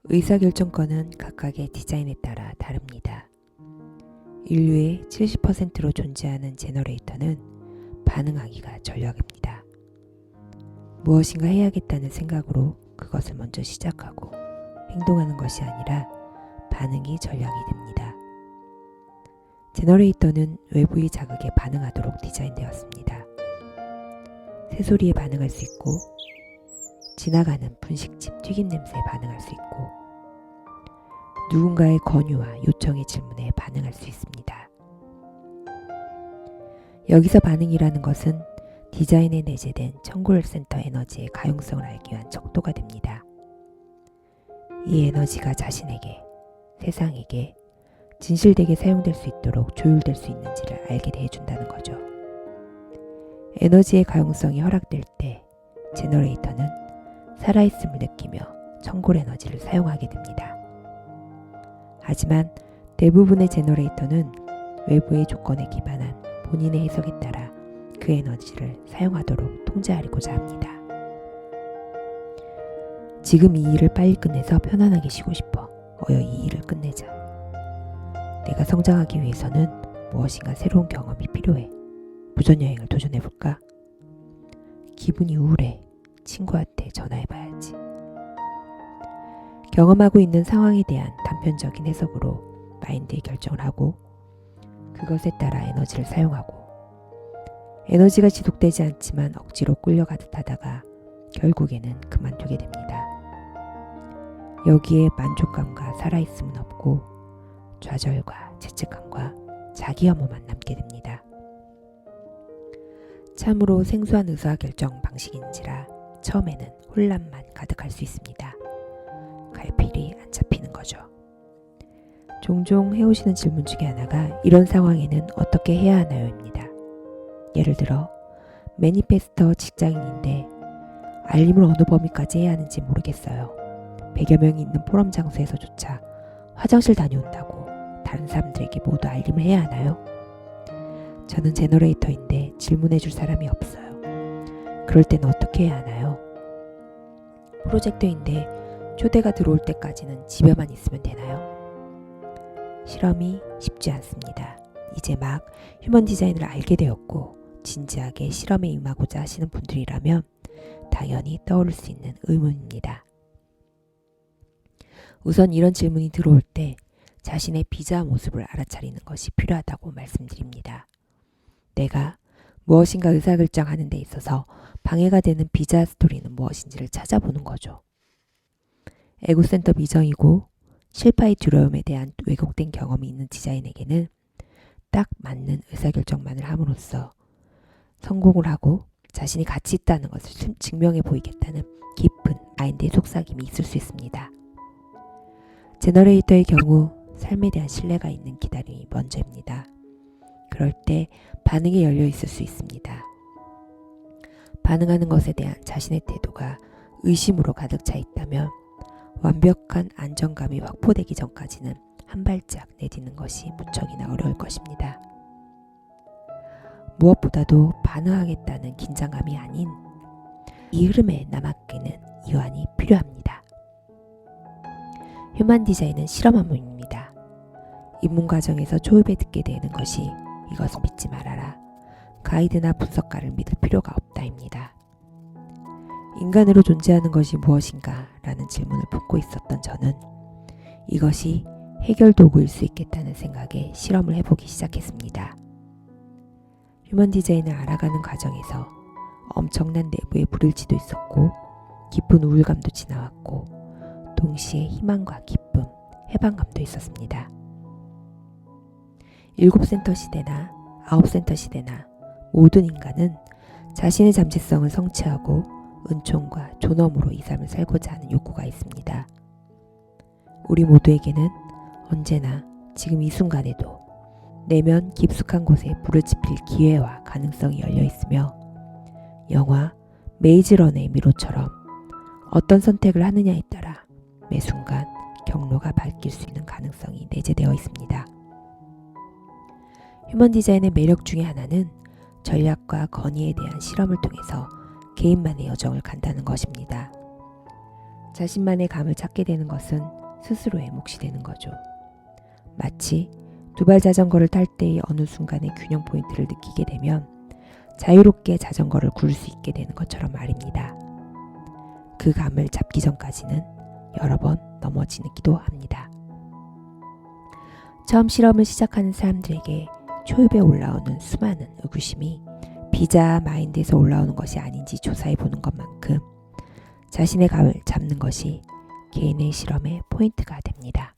의사결정권은 각각의 디자인에 따라 다릅니다. 인류의 70%로 존재하는 제너레이터는 반응하기가 전략입니다. 무엇인가 해야겠다는 생각으로 그것을 먼저 시작하고 행동하는 것이 아니라 반응이 전략이 됩니다. 제너레이터는 외부의 자극에 반응하도록 디자인되었습니다. 새소리에 반응할 수 있고 지나가는 분식집 튀김 냄새에 반응할 수 있고 누군가의 권유와 요청의 질문에 반응할 수 있습니다. 여기서 반응이라는 것은 디자인에 내재된 청골센터 에너지의 가용성을 알기 위한 척도가 됩니다. 이 에너지가 자신에게, 세상에게 진실되게 사용될 수 있도록 조율될 수 있는지를 알게 해준다는 거죠. 에너지의 가용성이 허락될 때 제너레이터는 살아있음을 느끼며 청골 에너지를 사용하게 됩니다. 하지만 대부분의 제너레이터는 외부의 조건에 기반한 본인의 해석에 따라 그 에너지를 사용하도록 통제하려고자 합니다. 지금 이 일을 빨리 끝내서 편안하게 쉬고 싶어. 어여 이 일을 끝내자. 내가 성장하기 위해서는 무엇인가 새로운 경험이 필요해. 무전여행을 도전해볼까? 기분이 우울해. 친구한테 전화해봐야지. 경험하고 있는 상황에 대한 단편적인 해석으로 마인드의 결정을 하고 그것에 따라 에너지를 사용하고 에너지가 지속되지 않지만 억지로 끌려가듯 하다가 결국에는 그만두게 됩니다. 여기에 만족감과 살아있음은 없고 좌절과 죄책감과 자기 혐오만 남게 됩니다. 참으로 생소한 의사결정 방식인지라 처음에는 혼란만 가득할 수 있습니다. 갈피리 안 잡히는 거죠. 종종 해오시는 질문 중에 하나가 이런 상황에는 어떻게 해야 하나요?입니다. 예를 들어 매니페스터 직장인인데 알림을 어느 범위까지 해야 하는지 모르겠어요. 100여 명이 있는 포럼 장소에서조차 화장실 다녀온다고 다른 사람들에게 모두 알림을 해야 하나요? 저는 제너레이터인데 질문해 줄 사람이 없어요. 그럴 때는 어떻게 해야 하나요? 프로젝터인데 초대가 들어올 때까지는 집에만 있으면 되나요? 실험이 쉽지 않습니다. 이제 막 휴먼 디자인을 알게 되었고 진지하게 실험에 임하고자 하시는 분들이라면 당연히 떠오를 수 있는 의문입니다. 우선 이런 질문이 들어올 때 자신의 비자한 모습을 알아차리는 것이 필요하다고 말씀드립니다. 내가 무엇인가 의사결정하는 데 있어서 방해가 되는 비자 스토리는 무엇인지를 찾아보는 거죠. 에고센터 미정이고 실패의 두려움에 대한 왜곡된 경험이 있는 디자인에게는 딱 맞는 의사결정만을 함으로써 성공을 하고 자신이 가치 있다는 것을 증명해 보이겠다는 깊은 마인드의 속삭임이 있을 수 있습니다. 제너레이터의 경우 삶에 대한 신뢰가 있는 기다림이 먼저입니다. 그럴 때 반응에 열려 있을 수 있습니다. 반응하는 것에 대한 자신의 태도가 의심으로 가득 차 있다면 완벽한 안정감이 확보되기 전까지는 한 발짝 내딛는 것이 무척이나 어려울 것입니다. 무엇보다도 반응하겠다는 긴장감이 아닌 이 흐름에 남아끼는 이완이 필요합니다. 휴먼 디자인은 실험 학문입니다. 입문 과정에서 초입에 듣게 되는 것이 이것을 믿지 말아라. 가이드나 분석가를 믿을 필요가 없다입니다. 인간으로 존재하는 것이 무엇인가? 라는 질문을 품고 있었던 저는 이것이 해결 도구일 수 있겠다는 생각에 실험을 해보기 시작했습니다. 휴먼 디자인을 알아가는 과정에서 엄청난 내부의 불일치도 있었고 깊은 우울감도 지나왔고 동시에 희망과 기쁨, 해방감도 있었습니다. 7센터 시대나 9센터 시대나 모든 인간은 자신의 잠재성을 성취하고 은총과 존엄으로 이 삶을 살고자 하는 욕구가 있습니다. 우리 모두에게는 언제나 지금 이 순간에도 내면 깊숙한 곳에 불을 지필 기회와 가능성이 열려 있으며 영화 메이즈 런의 미로처럼 어떤 선택을 하느냐에 따라 매 순간 경로가 바뀔 수 있는 가능성이 내재되어 있습니다. 휴먼 디자인의 매력 중에 하나는 전략과 건의에 대한 실험을 통해서 개인만의 여정을 간다는 것입니다. 자신만의 감을 찾게 되는 것은 스스로의 몫이 되는 거죠. 마치 두발 자전거를 탈 때의 어느 순간의 균형 포인트를 느끼게 되면 자유롭게 자전거를 굴 수 있게 되는 것처럼 말입니다. 그 감을 잡기 전까지는 여러 번 넘어지기도 합니다. 처음 실험을 시작하는 사람들에게 초입에 올라오는 수많은 의구심이 비자 마인드에서 올라오는 것이 아닌지 조사해 보는 것만큼 자신의 감을 잡는 것이 개인의 실험의 포인트가 됩니다.